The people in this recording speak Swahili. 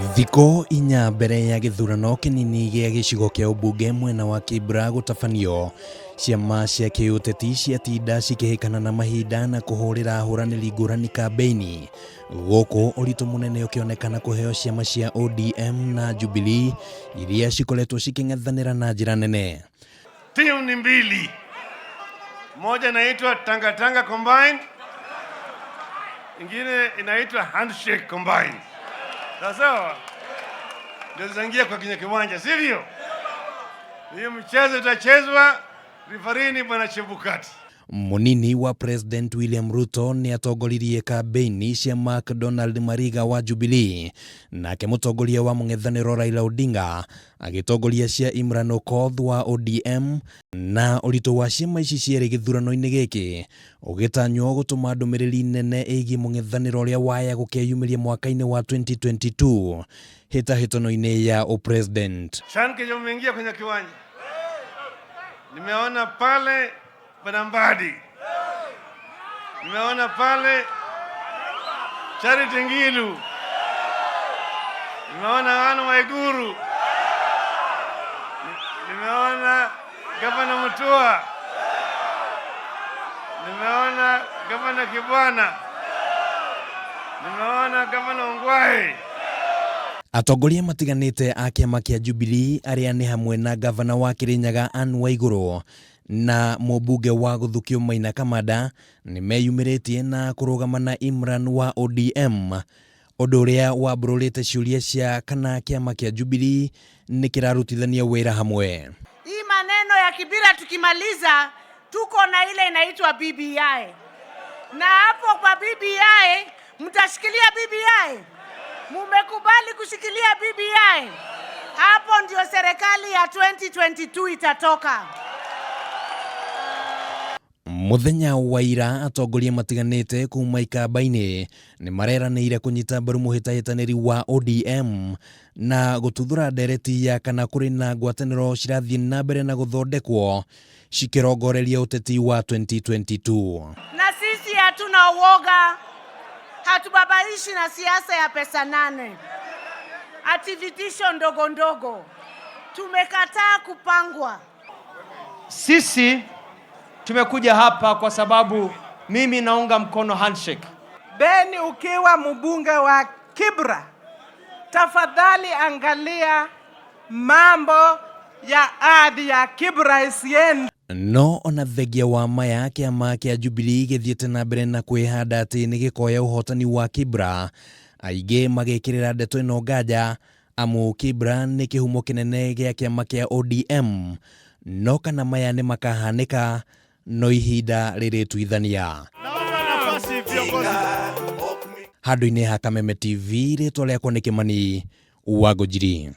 Thiko inya mbere ya gĩthurano kĩnini gĩa gĩcigo kĩa ũmbunge mwena wa KIBRA gũtabanio, ciama cia kĩũteti ciatinda cikĩhĩkana na mahinda na kũhũrĩra ahũranĩri ngũrani kambĩini, gũkũ ũritũ mũnene ũkĩonekana kũheo ciama cia ODM na Jubilee iria cikoretwo cikĩng'ethanĩra na njĩra nene. Timu ni mbili, moja inaitwa Tanga Combine, ingine inaitwa Handshake Combine. Sawa, ndio zangia kwa kiwanja, sivyo? Hiyo mchezo itachezwa, referee ni bwana Chebukati. Munini wa President William Ruto ni atongoririe kambĩini cia McDonald Mariga wa Jubilee, nake mũtongoria wa mũng'ethanĩro Raila Odinga agĩtongoria cia Imran Okoth wa ODM, na ũritũ wa ciama ici cierĩ gĩthurano-inĩ gĩkĩ ũgĩtanywo gũtũma ndũmĩrĩri nene ĩgiĩ mũng'ethanĩro ũrĩa waya gũkeyumĩria mwaka-inĩ wa 2022 hĩtahĩtano-inĩ ya upresident. Shanke umeingia kwenye kiwanja, nimeona pale Banambadi, nimeona pale Charity Ngilu, nimeona Wanu Waiguru, nimeona Gavana Mutua, nimeona Gavana Kibwana, nimeona Gavana Ongwae. Atongoria matiganĩte a kĩama kĩa Jubilee arĩa nĩ hamwe na gavana wa Kirinyaga Anne Waiguru na mũmbunge wa Gũthukio Maina Kamanda nĩ meyumĩrĩtie na kũrũgama na Imran wa ODM, ũndũ ũrĩa wambũrũrĩte ciũria cia kana kĩama kĩa Jubilee nĩ kĩrarutithania wĩra hamwe. Hii maneno ya KIBRA tukimaliza, tuko na ile inaitwa BBI, na hapo kwa BBI mtashikilia BBI. Mumekubali kushikilia BBI, hapo ndio serikali ya 2022 itatoka. Muthenya wa ira atongoria matiganĩte kuma ikamba-inĩ nĩ mareranĩire kũnyita mbaru mũhĩtahĩtanĩri wa ODM na gũtuthũra ndereti ya kana kũrĩ na ngwatanĩro cirathiĩ na mbere na gũthondekwo cikĩrongoreria ũteti wa 2022. Na sisi hatuna uoga, hatubabaishi na siasa ya pesa nane, activitisho ndogo ndogo. Tumekataa kupangwa. Sisi tumekuja hapa kwa sababu mimi naunga mkono handshake. Beni, ukiwa mbunge wa KIBRA, tafadhali angalia mambo ya ardhi ya KIBRA isiende. No ona thengia wa maya kĩama kĩa Jubilee gĩthiĩte na mbere na kwĩhanda atĩ nĩ gĩkoya ũhotani wa KIBRA, aingĩ magĩkĩrĩra ndeto ĩno nganja amu KIBRA nĩ kĩhumo kĩnene gĩa kĩama kĩa ODM, no kana maya nĩ makahanĩka no ihinda rĩrĩtuithania. Handũ-inĩ ha Kameme TV, rĩtwa rĩakwa nĩ Kĩmani wa Ngũnjiri.